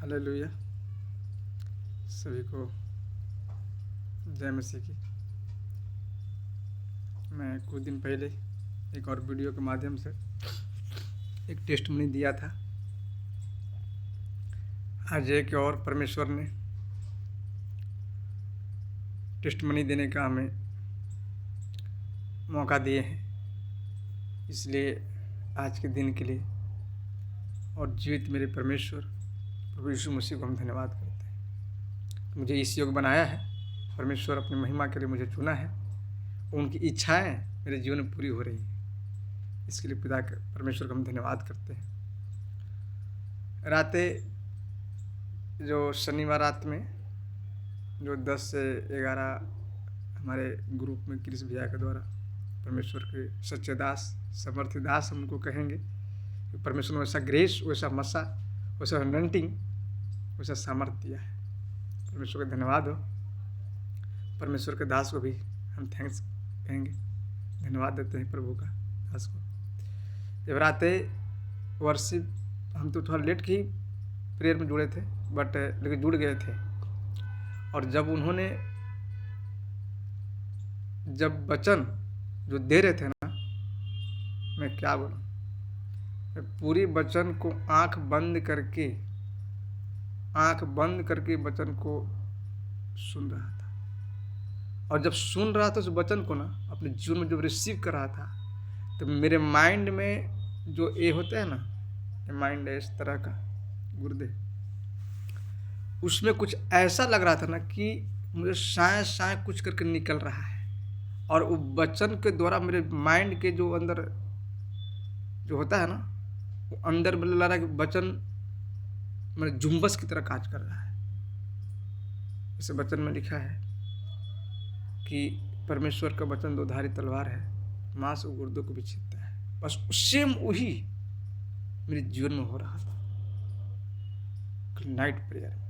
Hallelujah. सभी को जय मसीह की। मैं कुछ दिन पहले एक और वीडियो के माध्यम से एक टेस्टमनी दिया था। आज एक और परमेश्वर ने टेस्टमनी देने का हमें मौका दिए हैं, इसलिए आज के दिन के लिए और जीवित मेरे परमेश्वर प्रभु यीशु मसीह को हम धन्यवाद करते हैं। मुझे इस योग बनाया है, परमेश्वर अपनी महिमा के लिए मुझे चुना है, उनकी इच्छाएं मेरे जीवन में पूरी हो रही हैं। इसके लिए पिता परमेश्वर को हम धन्यवाद करते हैं। रातें जो शनिवार रात में जो 10 से 11 हमारे ग्रुप में कृष्ण भैया के द्वारा परमेश्वर के सच्चे दास समर्थी दास हम उनको कहेंगे कि परमेश्वर ने वैसा ग्रेस, वैसा मसा, वैसा अनॉइंटिंग, वैसा सामर्थ्य दिया है। परमेश्वर का धन्यवाद हो। परमेश्वर के दास को भी हम थैंक्स कहेंगे, धन्यवाद देते हैं प्रभु का दास को। जब रातें वर्शिप हम तो थोड़ा लेट की प्रेयर में जुड़े थे, बट लेकिन जुड़ गए थे। और जब उन्होंने जब वचन जो दे रहे थे ना, मैं क्या बोलूं, मैं पूरी वचन को आंख बंद करके वचन को सुन रहा था। और जब सुन रहा था उस वचन को ना, अपने जीवन में जब रिसीव कर रहा था, तो मेरे माइंड में जो ये होता है ना, ये माइंड है इस तरह का गुर्दे, उसमें कुछ ऐसा लग रहा था ना कि मुझे शायद कुछ करके निकल रहा है। और वो वचन के द्वारा मेरे माइंड के जो अंदर जो होता है ना, वो अंदर मतलब लग रहा है कि वचन मेरे जुम्बस की तरह काज कर रहा है। इस वचन में लिखा है कि परमेश्वर का वचन दो-धारी तलवार है, मांस और गुर्दों को भी छेदता है। बस सेम वही मेरे जीवन में हो रहा था नाइट प्रेयर।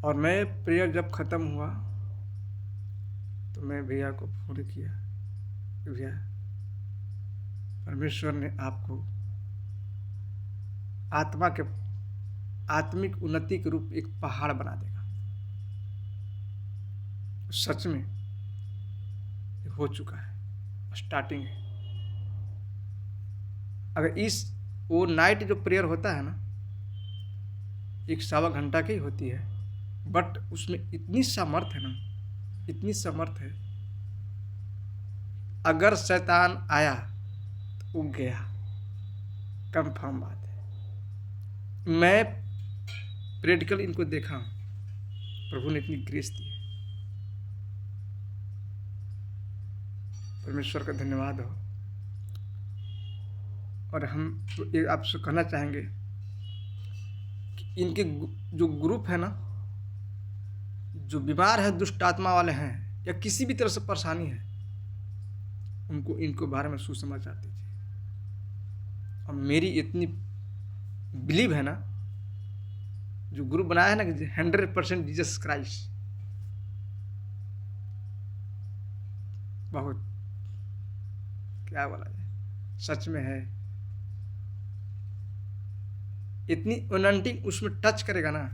और मैं प्रेयर जब खत्म हुआ तो मैं भैया को फोन किया, भैया परमेश्वर ने आपको आत्मिक उन्नति के रूप एक पहाड़ बना देगा। सच में हो चुका है, स्टार्टिंग है। अगर वो नाइट जो प्रेयर होता है ना, 1 सवा घंटा की होती है, बट उसमें इतनी सामर्थ है ना, इतनी समर्थ है, अगर शैतान आया तो वो गया, कंफर्म बात है। मैं प्रैक्टिकल इनको देखा हूं, प्रभु ने इतनी ग्रेस दी है। परमेश्वर का धन्यवाद हो। और हम तो आपसे कहना चाहेंगे कि इनके जो ग्रुप है ना, जो बीमार है, दुष्ट आत्मा वाले हैं, या किसी भी तरह से परेशानी है, उनको इनको बारे में सुसमाचार दीजिए। और मेरी इतनी बिलीव है ना, जो ग्रुप बनाया है ना कि 100% जीसस क्राइस्ट, बहुत क्या बोला जाए, सच में है। इतनी अनॉइंटिंग उसमें टच करेगा ना,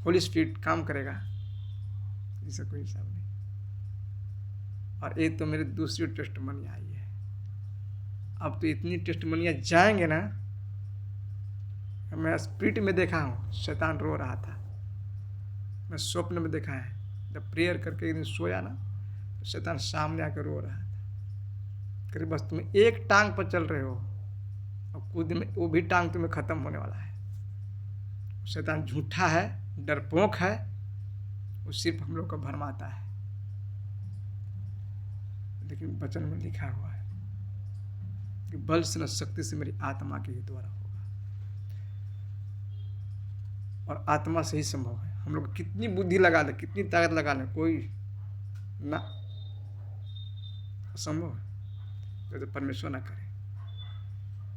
होली स्पिरिट काम करेगा जिसका कोई हिसाब नहीं। और ये तो मेरी दूसरी टेस्टमनी आई है। अब तो इतनी टेस्टमनियाँ जाएंगे ना, मैं स्पिरिट में देखा हूँ, शैतान रो रहा था। मैं स्वप्न में देखा है, जब प्रेयर करके एक दिन सोया ना, तो शैतान सामने आकर रो रहा था। करीब बस तुम एक टांग पर चल रहे हो और कुछ दिन में वो भी टांग तुम्हें खत्म होने वाला है। शैतान झूठा है, डरपोक है, वो सिर्फ हम लोग को भरमाता है। लेकिन वचन में लिखा हुआ है कि बल से न शक्ति से मेरी आत्मा के ही द्वारा होगा। और आत्मा से ही संभव है। हम लोग कितनी बुद्धि लगा ले, कितनी ताकत लगा ले, कोई ना असंभव है तो परमेश्वर ना करे।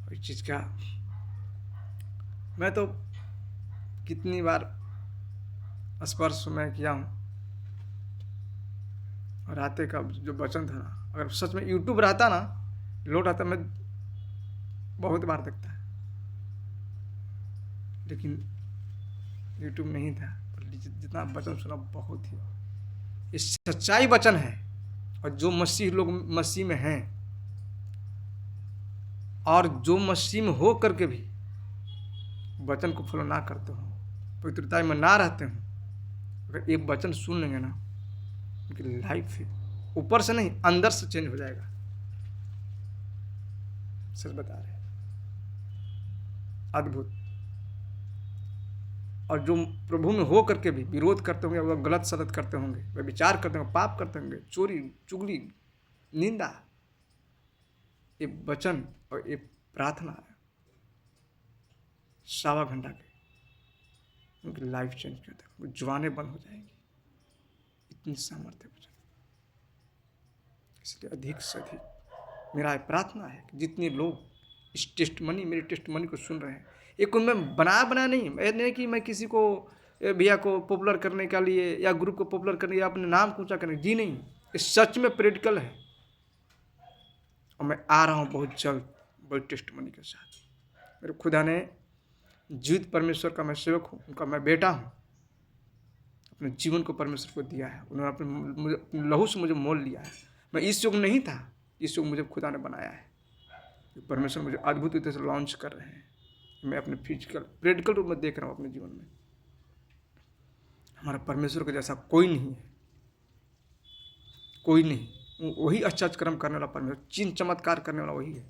और इस चीज़ का मैं तो कितनी बार स्पर्श मैं किया हूँ। और राते का जो वचन था ना, अगर सच में यूट्यूब रहता ना, लोड रहता, मैं बहुत बार देखता है। लेकिन यूट्यूब नहीं था, पर जितना वचन सुना बहुत ही, ये सच्चाई वचन है। और जो मसीह लोग मसीह में हैं और जो मसीह में हो करके भी वचन को फॉलो ना करते हो, पवित्रता में ना रहते हो, अगर एक वचन सुन लेंगे ना, उनकी लाइफ ऊपर से नहीं अंदर से चेंज हो जाएगा। सच बता रहे हैं, अद्भुत। और जो प्रभु में हो करके भी विरोध करते होंगे, वह गलत सलत करते होंगे, वह विचार करते होंगे, पाप करते होंगे, चोरी चुगली निंदा, ये वचन और ये प्रार्थना है, 1.25 घंटा के उनकी लाइफ चेंज कर देगा, वो जुबानें बंद हो जाएंगी। इतनी सामर्थ्य वचन। इसलिए अधिक से अधिक मेरा प्रार्थना है कि जितने लोग इस टेस्टमनी, मेरी टेस्टमनी को सुन रहे हैं, एक उनमें बना नहीं कि मैं किसी को, भैया को पॉपुलर करने के लिए या ग्रुप को पॉपुलर करने या अपने नाम को ऊंचा करने, जी नहीं, ये सच में प्रैक्टिकल है। और मैं आ रहा हूँ बहुत जल्द बड़ी टेस्टमनी के साथ। मेरे खुदा ने जीवित परमेश्वर का मैं सेवक हूँ, उनका मैं बेटा हूँ। अपने जीवन को परमेश्वर को दिया है, उन्होंने अपने लहू से मुझे मोल लिया है। मैं इस युग नहीं था, इस युग मुझे खुदा ने बनाया है। परमेश्वर मुझे अद्भुत रीति से लॉन्च कर रहे हैं। मैं अपने फिजिकल प्रैक्टिकल रूप में देख रहा हूँ अपने जीवन में। हमारा परमेश्वर के जैसा कोई नहीं है, कोई नहीं। वही आश्चर्य कर्म करने वाला परमेश्वर, चिन्ह चमत्कार करने वाला वही है।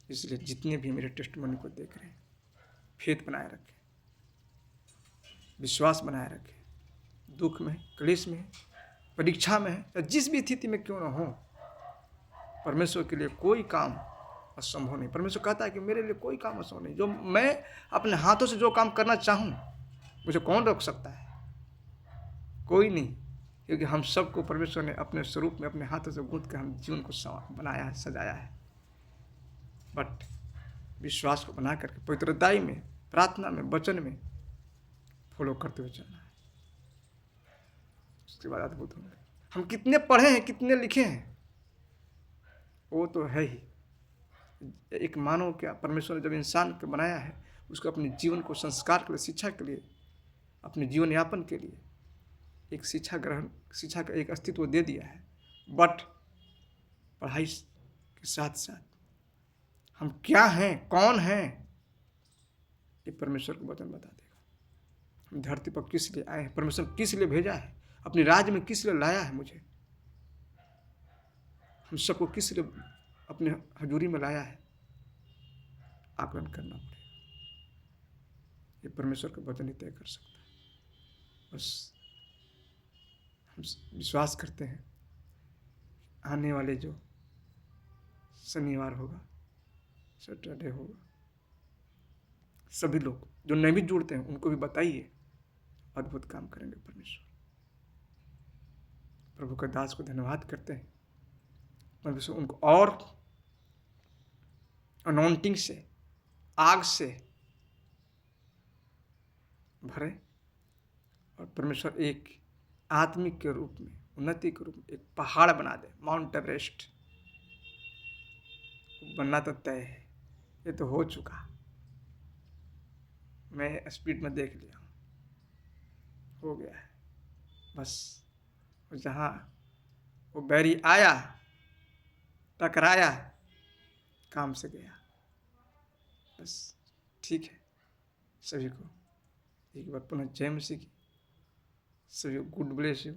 इसलिए जितने भी मेरे टेस्टमनी को देख रहे हैं, फेथ बनाए रखें, विश्वास बनाए रखें। दुख में, क्लेश में, परीक्षा में या जिस भी स्थिति में क्यों ना हो, परमेश्वर के लिए कोई काम असंभव नहीं। परमेश्वर कहता है कि मेरे लिए कोई काम असंभव नहीं। जो मैं अपने हाथों से जो काम करना चाहूँ, मुझे कौन रोक सकता है? कोई नहीं, क्योंकि हम सबको परमेश्वर ने अपने स्वरूप में अपने हाथों से गूंथ कर हम जीवन को बनाया है, सजाया है। बट विश्वास को बना करके पवित्रताई में, प्रार्थना में, वचन में फॉलो करते हुए चलना है। उसके बाद अद्भुत होंगे। हम कितने पढ़े हैं, कितने लिखे हैं, वो तो है ही। एक मानव क्या, परमेश्वर ने जब इंसान को बनाया है, उसको अपने जीवन को संस्कार के लिए, शिक्षा के लिए, अपने जीवन यापन के लिए एक शिक्षा का एक अस्तित्व दे दिया है। बट पढ़ाई के साथ साथ हम क्या हैं, कौन हैं, ये परमेश्वर को वचन बता देगा। हम धरती पर किस लिए आए हैं, परमेश्वर किस लिए भेजा है, अपने राज्य में किस लिए लाया है मुझे, हम सबको किस लिए अपने हजूरी में लाया है, आकलन करना पड़ेगा। ये परमेश्वर का वचन ही तय कर सकता है। बस हम विश्वास करते हैं आने वाले जो शनिवार होगा, सैटरडे होगा, सभी लोग जो नहीं भी जुड़ते हैं उनको भी बताइए, अद्भुत काम करेंगे परमेश्वर। प्रभु का दास को धन्यवाद करते हैं। परमेश्वर उनको और अनॉइंटिंग से, आग से भरे, और परमेश्वर एक आत्मिक के रूप में, उन्नति के रूप में एक पहाड़ बना दे। माउंट एवरेस्ट बनना तो तय है, ये तो हो चुका, मैं स्पीड में देख लिया हूँ, हो गया है। बस जहाँ वो बैरी आया, टकराया, काम से गया। बस ठीक है। सभी को एक बार पुनः जय मसीह की। सभी गुड ब्लेस यू।